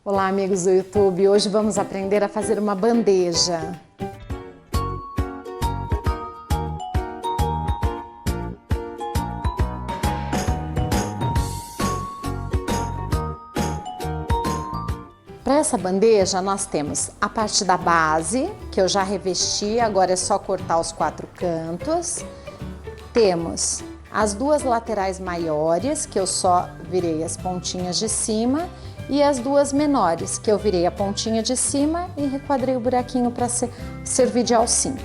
Olá, amigos do YouTube! Hoje vamos aprender a fazer uma bandeja. Para essa bandeja nós temos a parte da base, que eu já revesti, agora é só cortar os 4 cantos. Temos as 2 laterais maiores, que eu só virei as pontinhas de cima, e as 2 menores, que eu virei a pontinha de cima e requadrei o buraquinho para servir de alcinha.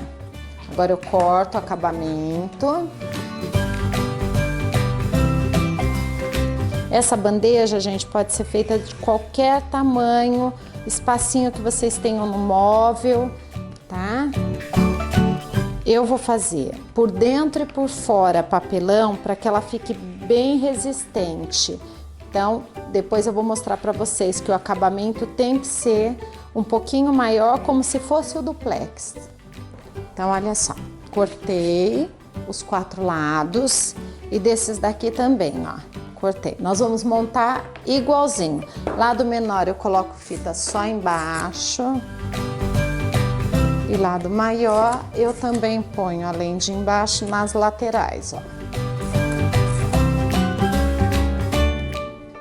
Agora eu corto o acabamento. Essa bandeja, gente, pode ser feita de qualquer tamanho, espacinho que vocês tenham no móvel, tá? Eu vou fazer por dentro e por fora papelão para que ela fique bem resistente. Então, depois eu vou mostrar para vocês que o acabamento tem que ser um pouquinho maior, como se fosse o duplex. Então, olha só, cortei os 4 lados e desses daqui também, ó, cortei. Nós vamos montar igualzinho. Lado menor eu coloco fita só embaixo. E lado maior eu também ponho, além de embaixo, nas laterais, ó.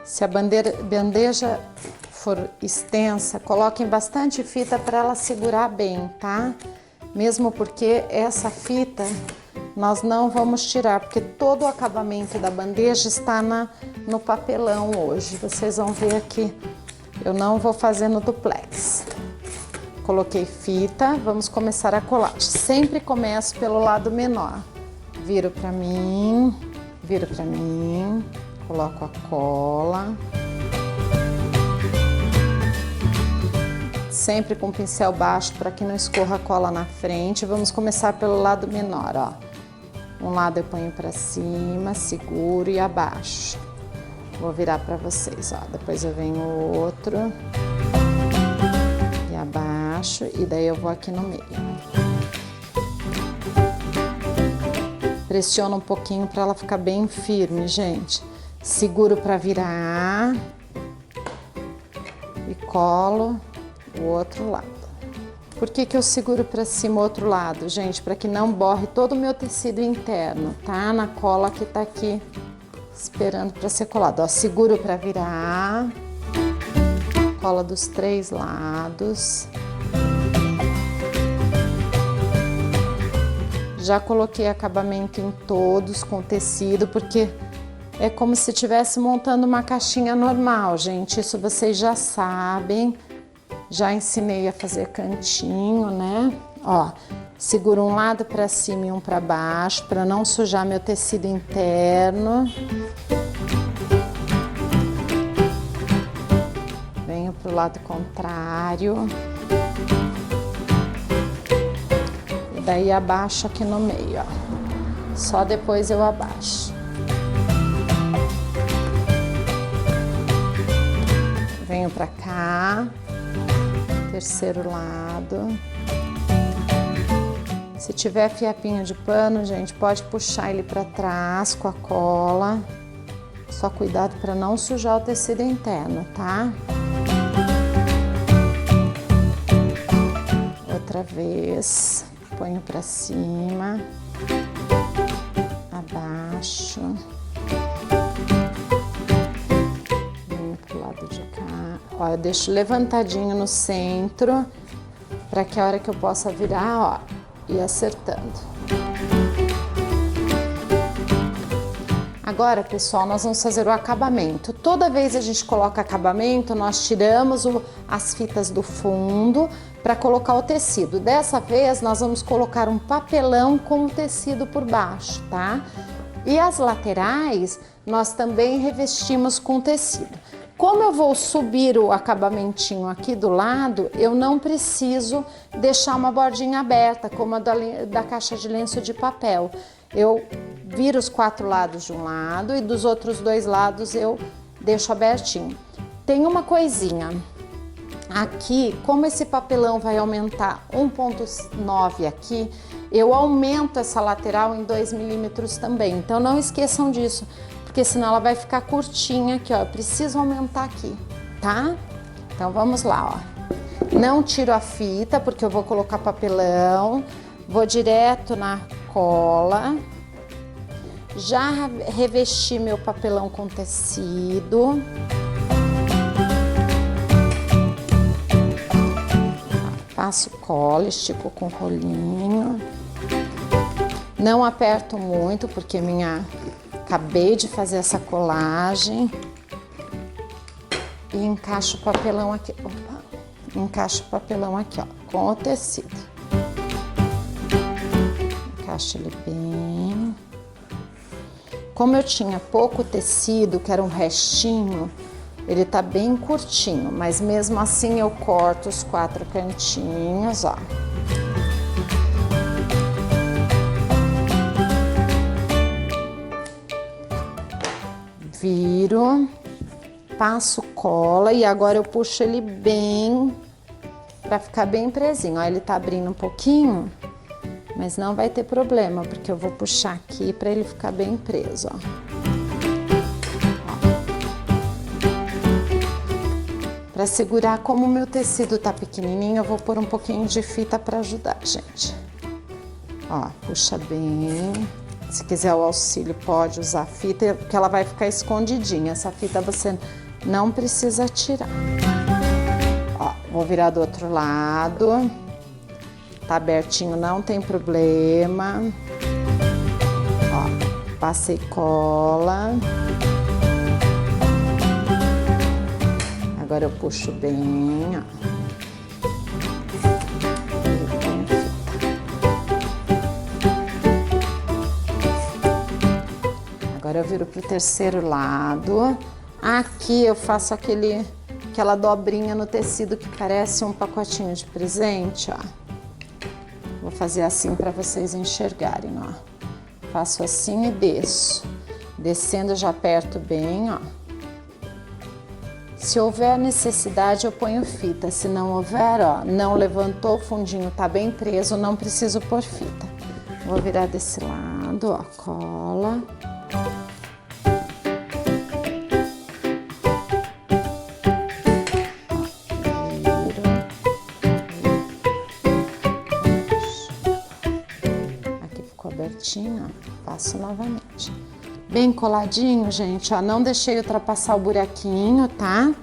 Se a bandeja for extensa, coloquem bastante fita para ela segurar bem, tá? Mesmo porque essa fita nós não vamos tirar, porque todo o acabamento da bandeja está no papelão hoje. Vocês vão ver aqui, eu não vou fazer no duplex. Coloquei fita, vamos começar a colar. Sempre começo pelo lado menor. Viro pra mim, coloco a cola. Sempre com o pincel baixo para que não escorra a cola na frente. Vamos começar pelo lado menor, ó. Um lado eu ponho pra cima, seguro e abaixo. Vou virar pra vocês, ó. Depois eu venho o outro. E abaixo, e daí eu vou aqui no meio. Pressiono um pouquinho para ela ficar bem firme, gente. Seguro para virar e colo o outro lado. Por que que eu seguro para cima o outro lado, gente? Para que não borre todo o meu tecido interno, tá? Na cola que tá aqui esperando para ser colado. Ó, seguro para virar. Cola dos 3 lados. Já coloquei acabamento em todos com tecido, porque é como se estivesse montando uma caixinha normal, gente. Isso vocês já sabem. Já ensinei a fazer cantinho, né? Ó, seguro um lado para cima e um para baixo, para não sujar meu tecido interno. Venho pro lado contrário. E daí abaixo aqui no meio, ó. Só depois eu abaixo. Venho pra cá. Terceiro lado. Se tiver fiapinho de pano, gente, pode puxar ele para trás com a cola. Só cuidado para não sujar o tecido interno, tá? Outra vez, ponho para cima, abaixo. Venho pro lado de cá. Ó, eu deixo levantadinho no centro, para que a hora que eu possa virar, ó, ir acertando. Agora, pessoal, nós vamos fazer o acabamento. Toda vez que a gente coloca acabamento, nós tiramos as fitas do fundo para colocar o tecido. Dessa vez, nós vamos colocar um papelão com o tecido por baixo, tá? E as laterais, nós também revestimos com tecido. Como eu vou subir o acabamentinho aqui do lado, eu não preciso deixar uma bordinha aberta, como a da caixa de lenço de papel. Eu viro os 4 lados de um lado e dos outros 2 lados eu deixo abertinho. Tem uma coisinha. Aqui, como esse papelão vai aumentar 1,9 aqui, eu aumento essa lateral em 2 milímetros também. Então não esqueçam disso, porque senão ela vai ficar curtinha aqui, ó. Eu preciso aumentar aqui, tá? Então vamos lá, ó. Não tiro a fita porque eu vou colocar papelão. Vou direto na cola. Já revesti meu papelão com tecido. Passo cola, estico com rolinho. Não aperto muito porque acabei de fazer essa colagem. E encaixo o papelão aqui. Opa, encaixo o papelão aqui, ó, com o tecido. Encaixo ele bem. Como eu tinha pouco tecido, que era um restinho, ele tá bem curtinho, mas mesmo assim eu corto os 4 cantinhos, ó. Viro, passo cola e agora eu puxo ele bem, pra ficar bem presinho. Ó, ele tá abrindo um pouquinho, mas não vai ter problema, porque eu vou puxar aqui pra ele ficar bem preso, ó. Para segurar, como o meu tecido tá pequenininho, eu vou pôr um pouquinho de fita para ajudar, gente. Ó, puxa bem. Se quiser o auxílio, pode usar fita, porque ela vai ficar escondidinha. Essa fita você não precisa tirar. Ó, vou virar do outro lado. Tá abertinho, não tem problema. Ó, passei cola. Agora eu puxo bem, ó. Agora eu viro pro terceiro lado. Aqui eu faço aquela dobrinha no tecido que parece um pacotinho de presente, ó. Vou fazer assim para vocês enxergarem, ó. Faço assim e desço. Descendo eu já aperto bem, ó. Se houver necessidade, eu ponho fita. Se não houver, ó, não levantou, o fundinho tá bem preso, não preciso pôr fita. Vou virar desse lado, ó, cola. Aqui ficou abertinho, ó, passo novamente. Bem coladinho, gente, ó, não deixei ultrapassar o buraquinho, tá?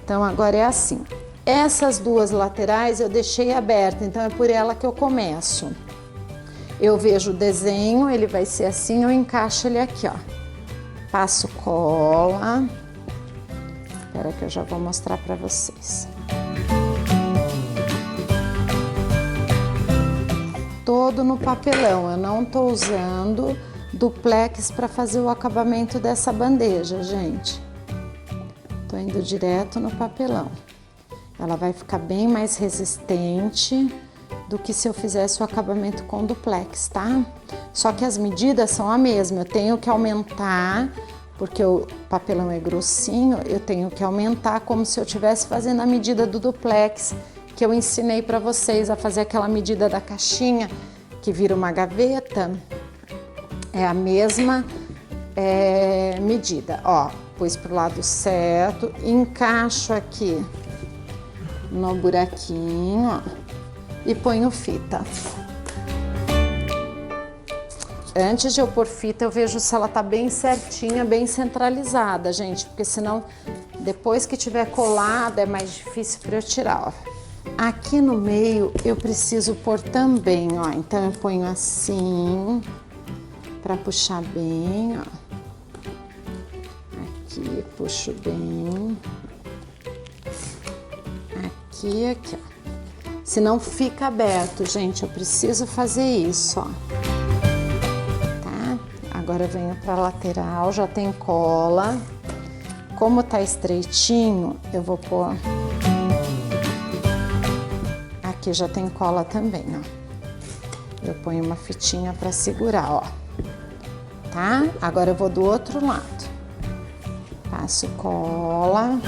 Então agora é assim. Essas duas laterais eu deixei aberta, então é por ela que eu começo. Eu vejo o desenho, ele vai ser assim, eu encaixo ele aqui, ó. Passo cola. Espera que eu já vou mostrar pra vocês. Todo no papelão, eu não tô usando duplex para fazer o acabamento dessa bandeja, gente. Tô indo direto no papelão. Ela vai ficar bem mais resistente do que se eu fizesse o acabamento com duplex, tá? Só que as medidas são a mesma. Eu tenho que aumentar, porque o papelão é grossinho, eu tenho que aumentar como se eu estivesse fazendo a medida do duplex, que eu ensinei para vocês a fazer aquela medida da caixinha, que vira uma gaveta. É a mesma medida, ó, pus pro lado certo, encaixo aqui no buraquinho, ó, e ponho fita. Antes de eu pôr fita, eu vejo se ela tá bem certinha, bem centralizada, gente, porque senão, depois que tiver colado, é mais difícil para eu tirar, ó. Aqui no meio, eu preciso pôr também, ó, então eu ponho assim, para puxar bem, ó. Aqui, puxo bem. Aqui, aqui, ó. Senão fica aberto, gente. Eu preciso fazer isso, ó. Tá? Agora eu venho pra lateral, já tem cola. Como tá estreitinho, eu vou pôr... Aqui já tem cola também, ó. Eu ponho uma fitinha pra segurar, ó. Tá? Agora eu vou do outro lado. Passo cola.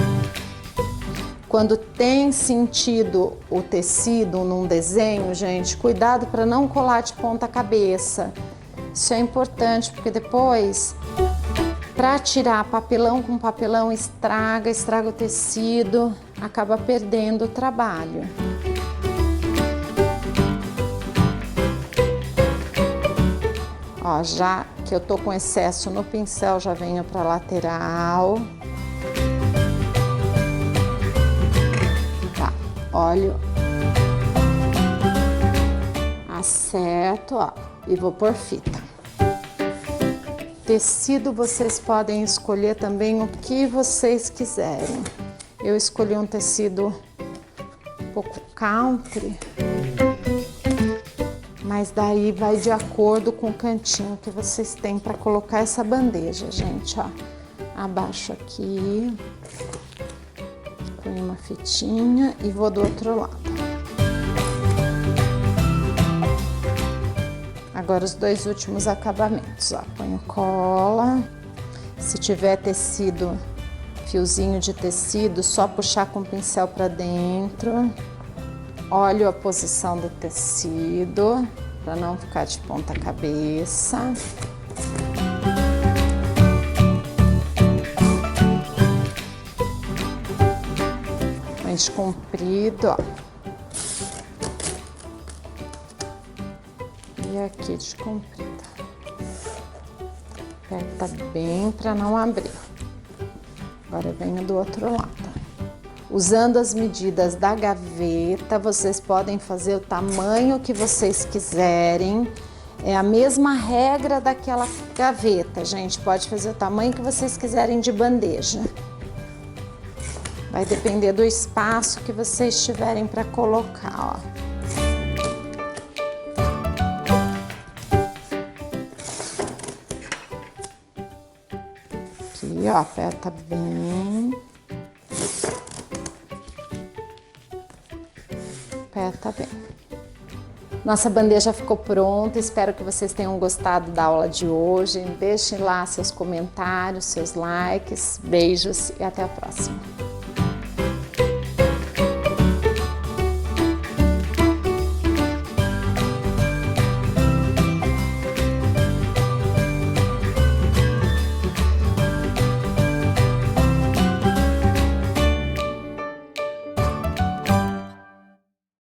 Quando tem sentido o tecido num desenho, gente, cuidado para não colar de ponta cabeça. Isso é importante, porque depois, para tirar papelão com papelão, estraga o tecido. acaba perdendo o trabalho. Ó, já que eu tô com excesso no pincel, já venho pra lateral. Tá, olho. Acerto, ó, e vou pôr fita. Tecido, vocês podem escolher também o que vocês quiserem. Eu escolhi um tecido um pouco country, mas daí vai de acordo com o cantinho que vocês têm para colocar essa bandeja, gente, ó. Abaixo aqui, põe uma fitinha e vou do outro lado. Agora os dois últimos acabamentos, ó, ponho cola. Se tiver tecido, fiozinho de tecido, só puxar com o pincel para dentro. Olho a posição do tecido, para não ficar de ponta cabeça. Pente comprido, ó. E aqui de comprida. Aperta bem para não abrir. Agora eu venho do outro lado. Usando as medidas da gaveta, vocês podem fazer o tamanho que vocês quiserem. É a mesma regra daquela gaveta, gente. Pode fazer o tamanho que vocês quiserem de bandeja. Vai depender do espaço que vocês tiverem para colocar, ó. Aqui, ó, aperta bem. Aperta bem. Nossa bandeja ficou pronta, espero que vocês tenham gostado da aula de hoje. Deixem lá seus comentários, seus likes, beijos e até a próxima.